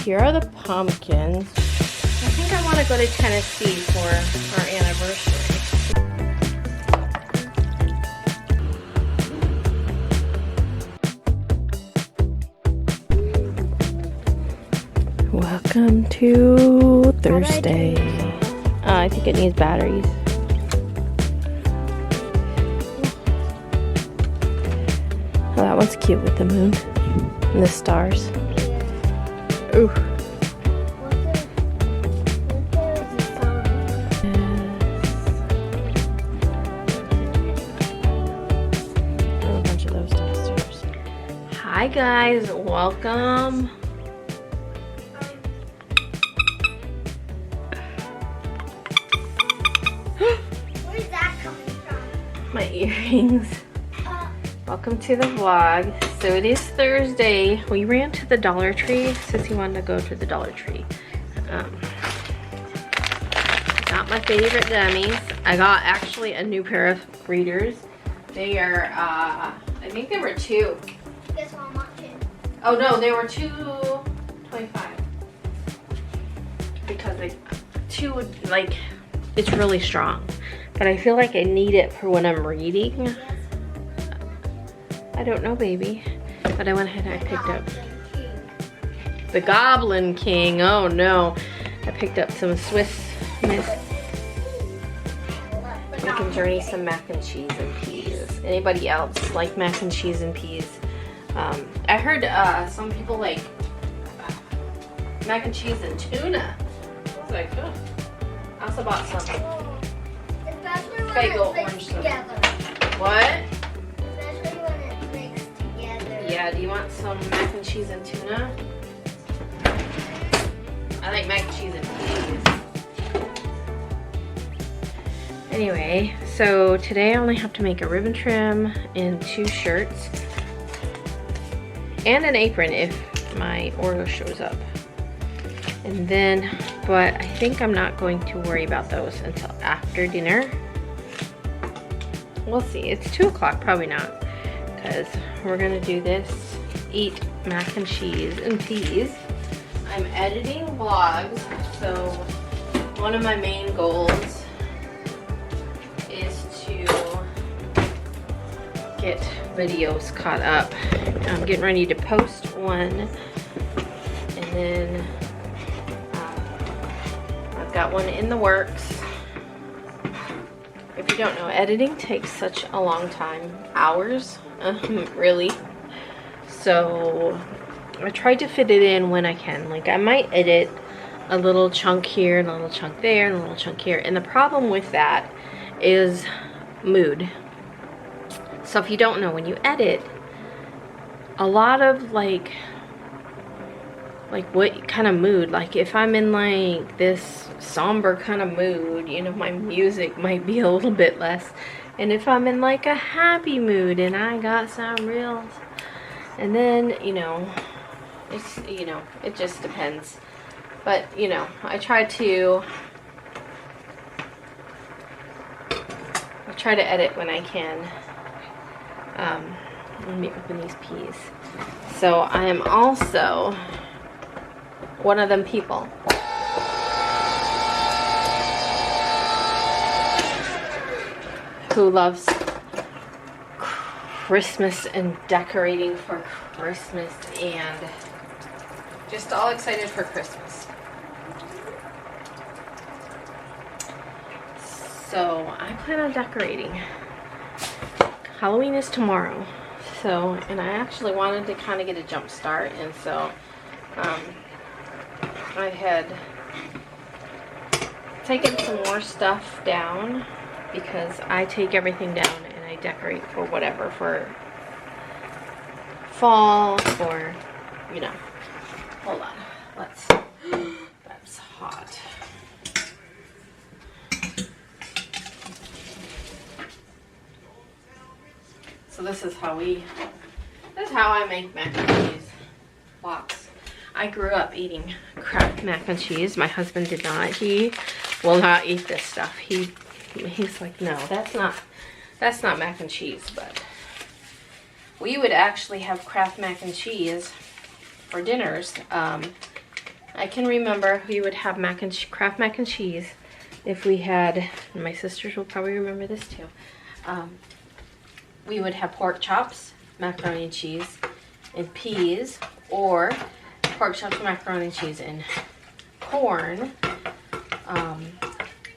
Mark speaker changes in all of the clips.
Speaker 1: here are the pumpkins. I think I want to go to Tennessee for our anniversary. Welcome to Thursday. I think it needs batteries. Oh, that one's cute with the moon and the stars. Ooh. A bunch of those downstairs. Hi guys, welcome.
Speaker 2: Where's that coming from?
Speaker 1: My earrings. Welcome to the vlog. So it is Thursday. We ran to the Dollar Tree. Sissy wanted to go to the Dollar Tree. Got my favorite gummies. I got actually a new pair of readers. They are, I think they were $2.
Speaker 2: Guess how much it?
Speaker 1: Oh no, they were $2.25. Because it's really strong. But I feel like I need it for when I'm reading. I don't know, baby. But I went ahead and I picked up the Goblin King. Oh no. I picked up some Swiss Miss making Journey some mac and cheese and peas. Anybody else like mac and cheese and peas? I heard some people like mac and cheese and tuna. I was like, oh. I also bought some
Speaker 2: Especially when
Speaker 1: Bagel
Speaker 2: it's
Speaker 1: orange
Speaker 2: mixed
Speaker 1: soda.
Speaker 2: together.
Speaker 1: What?
Speaker 2: Especially when it's mixed together.
Speaker 1: Yeah, do you want some mac and cheese and tuna? I like mac and cheese and peas. Anyway, so today I only have to make a ribbon trim and 2 shirts. And an apron if my Oreo shows up. And then, but I think I'm not going to worry about those until after dinner. We'll see. It's 2 o'clock, probably not. Because we're gonna do this, eat mac and cheese and peas. I'm editing vlogs, so one of my main goals is to get videos caught up. I'm getting ready to post one, and then I've got one in the works. If you don't know, editing takes such a long time, hours, really. So I try to fit it in when I can. Like I might edit a little chunk here and a little chunk there and a little chunk here. And the problem with that is mood. So if you don't know, when you edit, a lot of like what kind of mood, like if I'm in like this somber kind of mood, you know, my music might be a little bit less. And if I'm in like a happy mood and I got some reels, and then, you know, it's, you know, it just depends. But, you know, I try to edit when I can. Let me open these peas. So I am also one of them people who loves Christmas and decorating for Christmas and just all excited for Christmas. So I plan on decorating. Halloween is tomorrow. So, and I actually wanted to kind of get a jump start, and so I had taken some more stuff down because I take everything down and I decorate for whatever, for fall, for, you know. Hold on, let's, that's hot. So this is how I make mac and cheese. Lots. I grew up eating Kraft mac and cheese. My husband did not. He will not eat this stuff. He's like, no, that's not mac and cheese. But we would actually have Kraft mac and cheese for dinners I can remember we would have Kraft mac and cheese if we had, and my sisters will probably remember this too. We would have pork chops, macaroni and cheese, and peas, or pork chops, macaroni and cheese, and corn.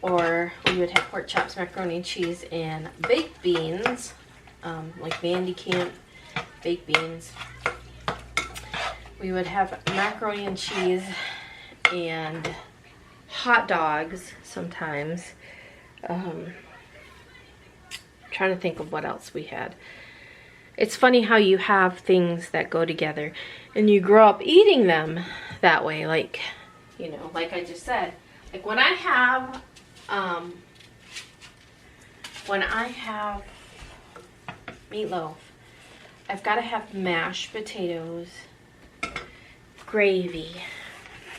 Speaker 1: Or we would have pork chops, macaroni and cheese, and baked beans, like Vandy Camp baked beans. We would have macaroni and cheese and hot dogs sometimes. Trying to think of what else we had. It's funny how you have things that go together and you grow up eating them that way. Like, you know, like I just said, like when I have meatloaf, I've got to have mashed potatoes, gravy,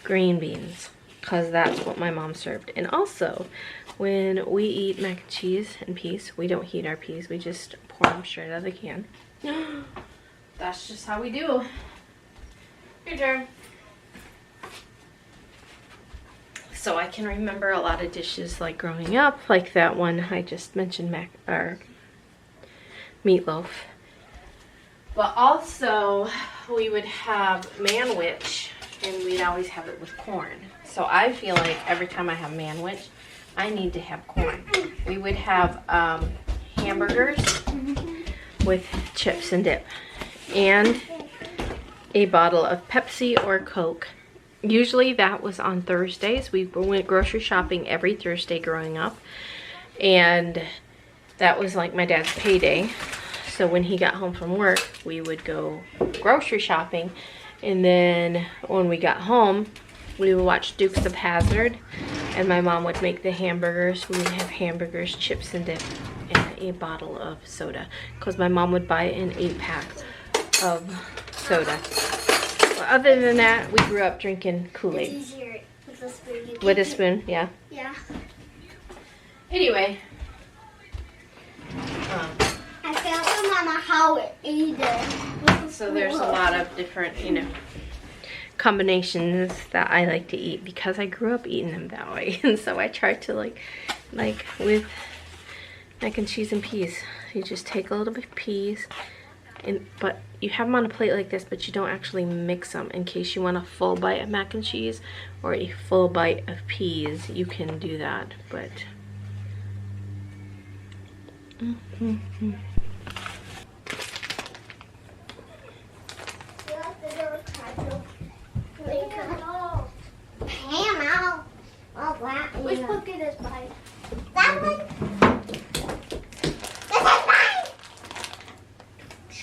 Speaker 1: green beans, because that's what my mom served. And also, when we eat mac and cheese and peas, we don't heat our peas, we just pour them straight out of the can. That's just how we do. Your turn. So I can remember a lot of dishes like growing up, like that one I just mentioned, meatloaf. But also, we would have manwich, and we'd always have it with corn. So I feel like every time I have manwich, I need to have corn. We would have hamburgers with chips and dip, and a bottle of Pepsi or Coke. Usually that was on Thursdays. We went grocery shopping every Thursday growing up, and that was like my dad's payday. So when he got home from work, we would go grocery shopping, and then when we got home, we would watch Dukes of Hazzard, and my mom would make the hamburgers. We would have hamburgers, chips and dip, and a bottle of soda, because my mom would buy an 8-pack of soda. But other than that, we grew up drinking Kool-Aid.
Speaker 2: It's easier with a spoon.
Speaker 1: With a spoon, yeah.
Speaker 2: Yeah.
Speaker 1: Anyway.
Speaker 2: I found from Mama how it either.
Speaker 1: So there's a lot of different, you know, combinations that I like to eat because I grew up eating them that way. And so I try to like with mac and cheese and peas, you just take a little bit of peas, but you have them on a plate like this, but you don't actually mix them. In case you want a full bite of mac and cheese or a full bite of peas, you can do that. But
Speaker 2: Pam, oh wow.
Speaker 3: Which pumpkin is mine?
Speaker 2: That one? This is mine!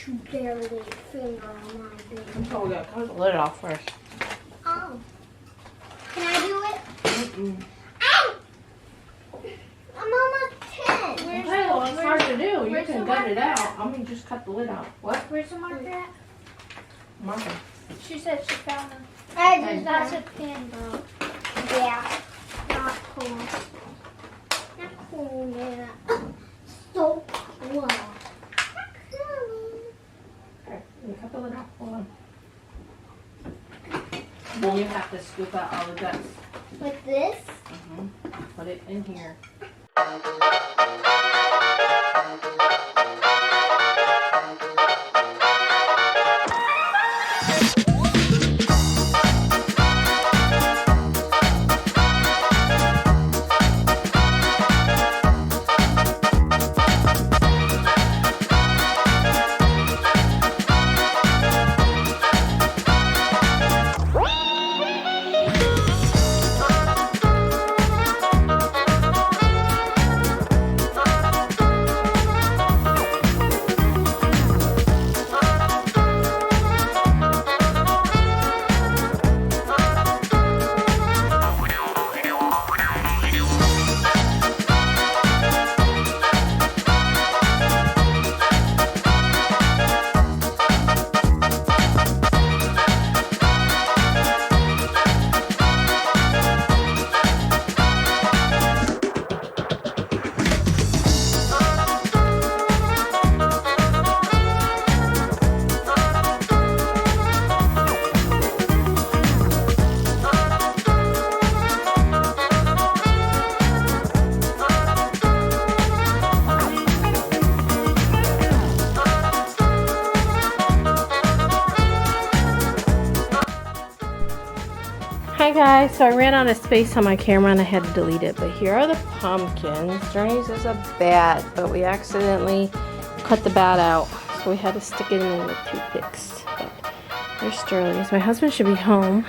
Speaker 2: You barely finger on my baby.
Speaker 1: oh, we gotta cut the lid off first.
Speaker 2: Oh. Can I do it?
Speaker 1: Mm-mm.
Speaker 2: Ow! I'm almost 10.
Speaker 1: Okay, well, it's hard to do. You
Speaker 3: where's
Speaker 1: can
Speaker 3: the
Speaker 1: gut it
Speaker 3: marker
Speaker 1: out.
Speaker 3: at?
Speaker 1: I mean, just cut the lid out. What?
Speaker 3: Where's the marker at?
Speaker 1: Marker.
Speaker 3: She said she found them.
Speaker 2: I
Speaker 1: Okay.
Speaker 2: just
Speaker 3: That's a pin, bro.
Speaker 2: Yeah.
Speaker 3: Not cool.
Speaker 2: Not cool, yeah. So cool. Not cool.
Speaker 1: Okay, you cut the lid off. Hold on. Then you have to scoop out all the guts.
Speaker 2: With this?
Speaker 1: Put it in here. guys, so I ran out of space on my camera and I had to delete it, but here are the pumpkins. Journey's is a bat, but we accidentally cut the bat out, so we had to stick it in with toothpicks. But there's Sterling's. My husband should be home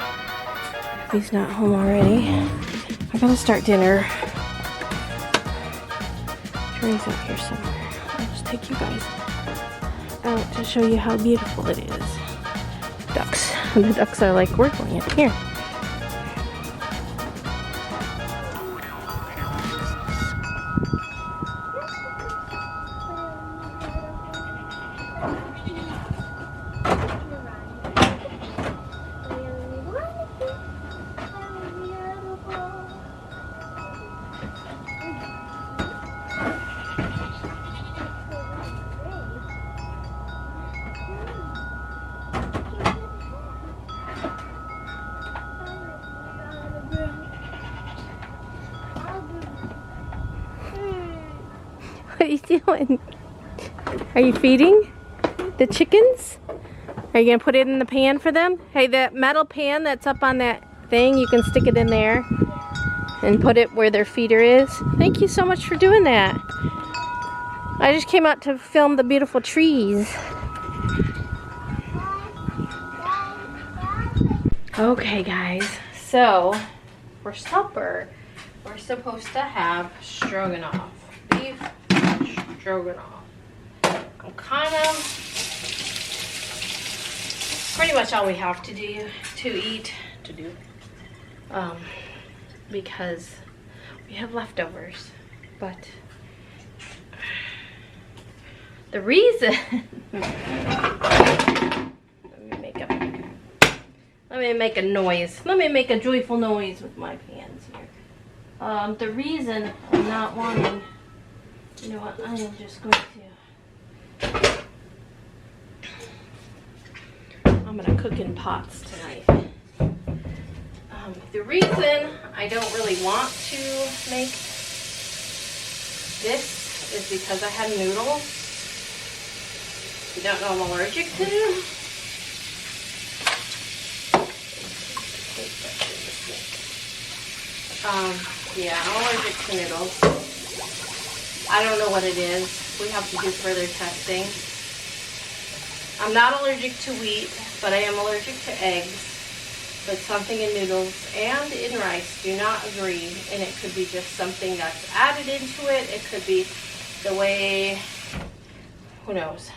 Speaker 1: if he's not home already. I gotta start dinner. Journey's out here somewhere. I'll just take you guys out to show you how beautiful it is. Ducks. The ducks are like, we're going in here. What are you doing? Are you feeding the chickens? Are you gonna put it in the pan for them? Hey, that metal pan that's up on that thing, you can stick it in there and put it where their feeder is. Thank you so much for doing that. I just came out to film the beautiful trees. Okay guys, so for supper, we're supposed to have stroganoff. Beef stroganoff. I'm kind of pretty much all we have to do because we have leftovers. But the reason let me make a noise. Let me make a joyful noise with my pans here. The reason I'm not wanting, you know what, I am just going to, I'm going to cook in pots tonight. The reason I don't really want to make this is because I had noodles. You don't know I'm allergic to them? Yeah, I'm allergic to noodles. I don't know what it is. We have to do further testing. I'm not allergic to wheat, but I am allergic to eggs. But something in noodles and in rice do not agree, and it could be just something that's added into it. It could be the way, who knows.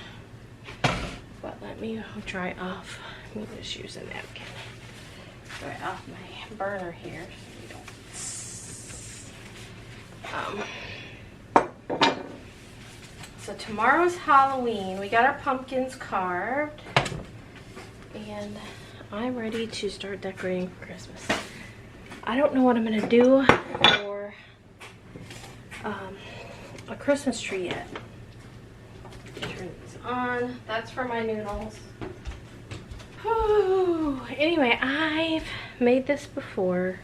Speaker 1: But let me dry off. Let me just use a napkin. Dry off my burner here. So tomorrow's Halloween. We got our pumpkins carved, and I'm ready to start decorating for Christmas. I don't know what I'm gonna do for a Christmas tree yet. Turn this on. That's for my noodles. Whew. Anyway, I've made this before.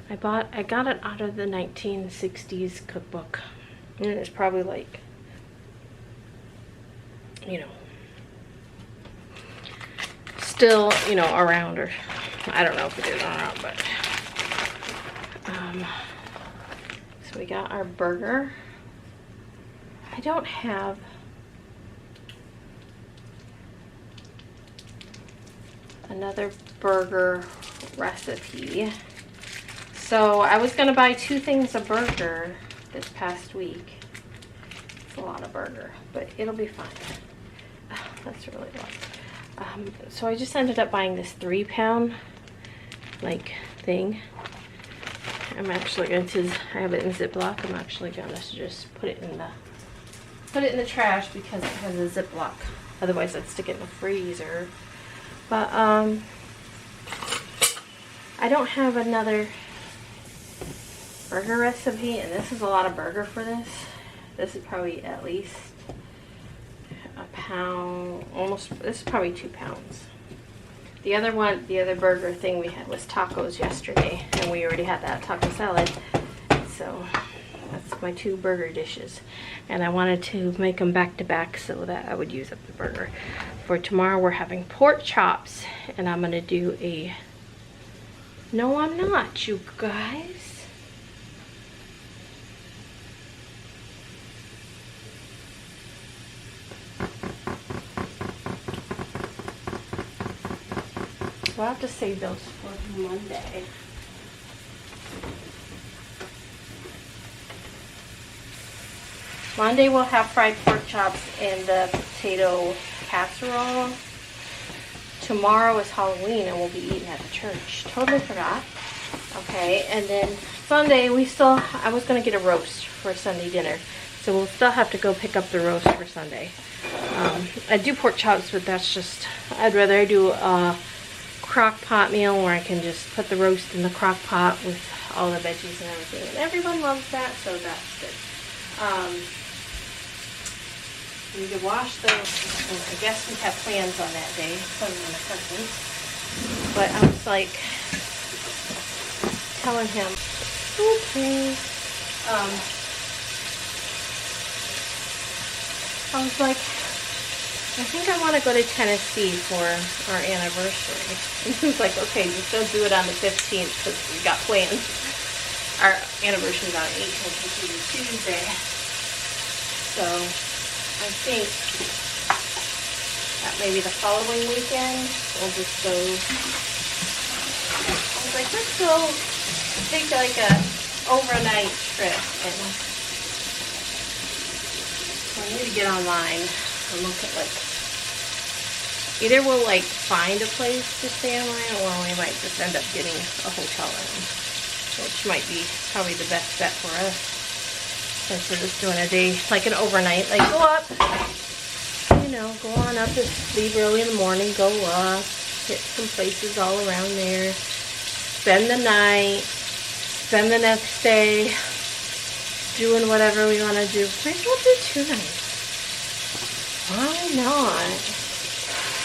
Speaker 1: I got it out of the 1960s cookbook, and it's probably like, you know, still, you know, around, or I don't know if it is or not, but so we got our burger. I don't have another burger recipe. So I was gonna buy 2 things of burger this past week. It's a lot of burger, but it'll be fine. Oh, that's really a lot. So I just ended up buying this 3-pound like thing. I'm actually going to, I have it in Ziploc. I'm actually gonna just put it in the trash because it has a Ziploc. Otherwise I'd stick it in the freezer. But I don't have another burger recipe, and this is a lot of burger for this. This is probably at least a pound, almost, this is probably 2 pounds. The other burger thing we had was tacos yesterday, and we already had that taco salad. So that's my 2 burger dishes. And I wanted to make them back to back so that I would use up the burger. For tomorrow we're having pork chops, and I'm gonna do a No, I'm not, you guys. We'll have to save those for Monday. Monday we'll have fried pork chops and the potato casserole. Tomorrow is Halloween and we'll be eating at the church. Totally forgot. Okay, and then Sunday I was gonna get a roast for Sunday dinner. So we'll still have to go pick up the roast for Sunday. I do pork chops, but that's just, I'd rather do a crock pot meal where I can just put the roast in the crock pot with all the veggies and everything. And everyone loves that, so that's good. We need to wash those. I guess we have plans on that day, some of my cousins. But I was like telling him, okay. I was like, I think I want to go to Tennessee for our anniversary. And he was like, okay, just don't do it on the 15th because we got plans. Our anniversary is on the 18th, which is a Tuesday. So I think that maybe the following weekend we'll just go. I was like, let's go take like a overnight trip. And so I need to get online and look at like, either we'll like find a place to stay online or we might just end up getting a hotel room, which might be probably the best bet for us since we're just doing a day, like an overnight, like go up, you know, go on up, just leave early in the morning, go up, hit some places all around there, spend the night, spend the next day doing whatever we want to do. Maybe we'll do 2 nights. Why not?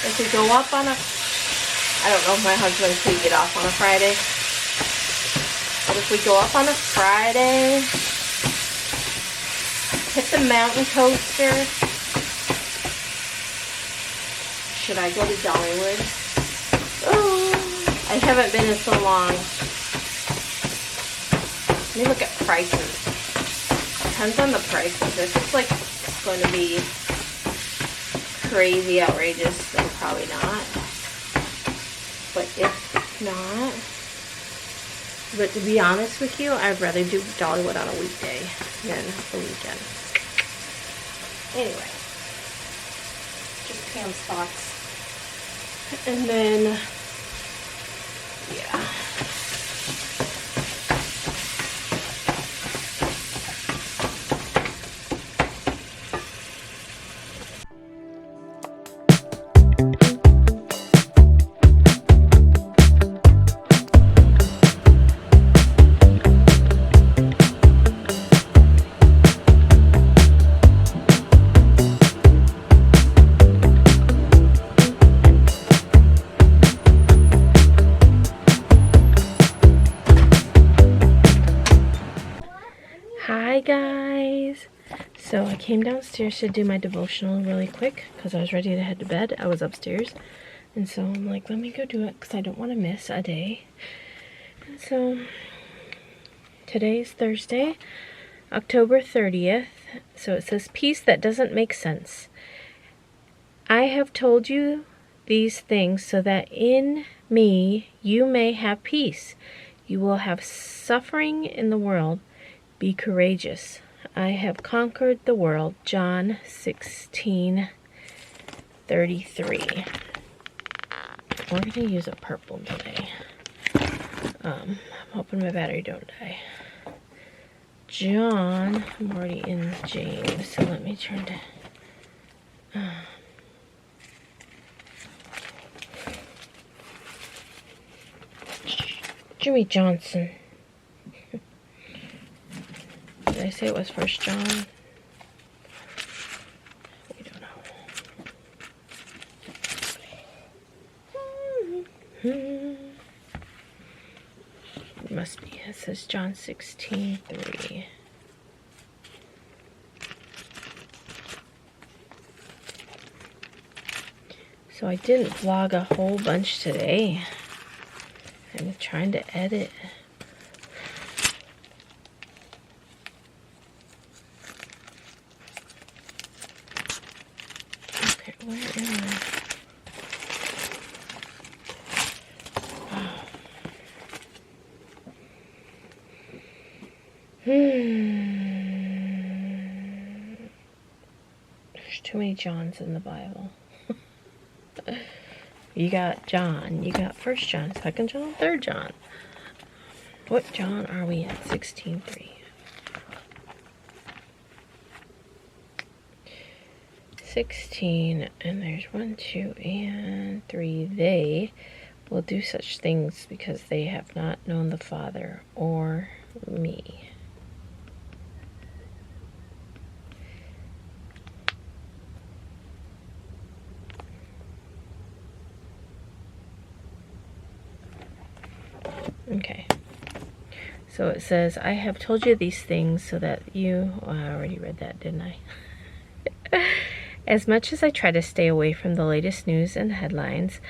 Speaker 1: If we go up on a, I don't know if my husband could get off on a Friday, but if we go up on a Friday, hit the mountain coaster. Should I go to Dollywood? Oh, I haven't been in so long. Let me look at prices. Depends on the prices. If it's like going to be crazy outrageous, then probably not. But if not, but to be honest with you, I'd rather do Dollywood on a weekday than a weekend. Anyway, just Pam's thoughts. And then, yeah. Hi guys! So I came downstairs to do my devotional really quick because I was ready to head to bed. I was upstairs and so I'm like, let me go do it because I don't want to miss a day. And so today's Thursday, October 30th. So it says, peace that doesn't make sense. I have told you these things so that in me you may have peace. You will have suffering in the world. Be courageous. I have conquered the world. John 16:33. We're going to use a purple today. I'm hoping my battery don't die. John, I'm already in James, so let me turn to... Jimmy Johnson. Did I say it was 1 John? We don't know. It must be. It says John 16:3. So I didn't vlog a whole bunch today. I I'm trying to edit. Okay, where am I? There's too many Johns in the Bible. You got John, you got 1 John, 2 John, 3 John. What John are we at? 16:3. 16, and there's 1, 2, and 3. They will do such things because they have not known the Father or me. Okay. So it says, I have told you these things so that you... Oh, I already read that, didn't I? As much as I try to stay away from the latest news and headlines,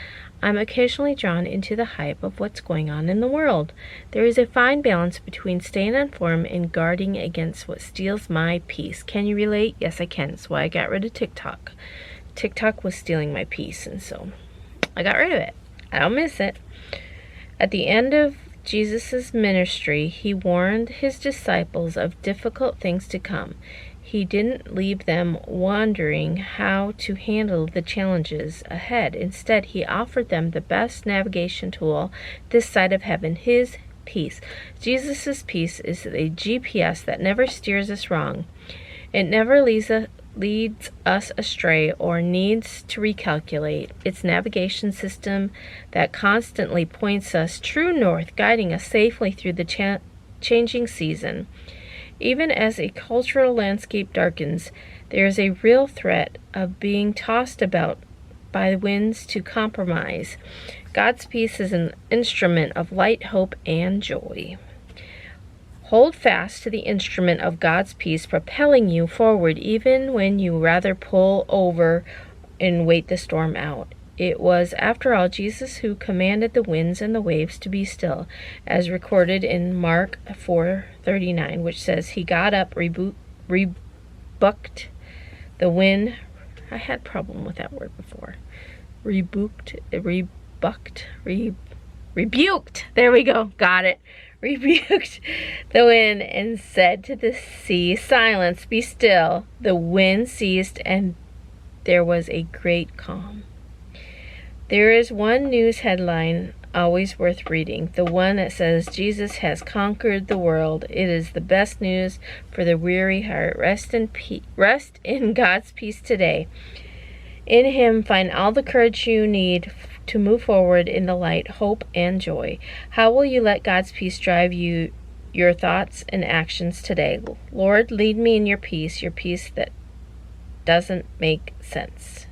Speaker 1: I'm occasionally drawn into the hype of what's going on in the world. There is a fine balance between staying informed and guarding against what steals my peace. Can you relate? Yes, I can. That's why I got rid of TikTok. TikTok was stealing my peace, and so I got rid of it. I don't miss it. At the end of Jesus' ministry, he warned his disciples of difficult things to come. He didn't leave them wondering how to handle the challenges ahead. Instead, he offered them the best navigation tool this side of heaven, his peace. Jesus' peace is a GPS that never steers us wrong. It never leads us astray or needs to recalculate. It's navigation system that constantly points us true north, guiding us safely through the changing season. Even as a cultural landscape darkens, there is a real threat of being tossed about by winds to compromise. God's peace is an instrument of light, hope, and joy. Hold fast to the instrument of God's peace, propelling you forward even when you rather pull over and wait the storm out. It was, after all, Jesus who commanded the winds and the waves to be still, as recorded in Mark 4:39, which says, he got up, rebuked the wind. I had a problem with that word before. Rebuked. There we go. Got it. Rebuked the wind and said to the sea, silence, be still. The wind ceased and there was a great calm. There is one news headline always worth reading, the one that says Jesus has conquered the world. It is the best news for the weary heart. Rest in God's peace today. In him, find all the courage you need to move forward in the light, hope, and joy. How will you let God's peace drive your thoughts and actions today? Lord, lead me in your peace that doesn't make sense.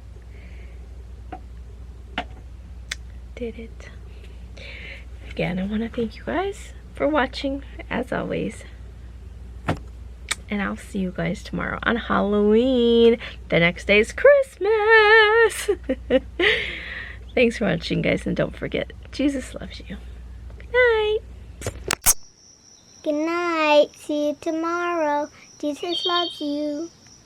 Speaker 1: Did it. Again, I want to thank you guys for watching, as always. And I'll see you guys tomorrow on Halloween. The next day is Christmas. Thanks for watching, guys, and don't forget, Jesus loves you. Good night.
Speaker 2: Good night. See you tomorrow. Jesus loves you.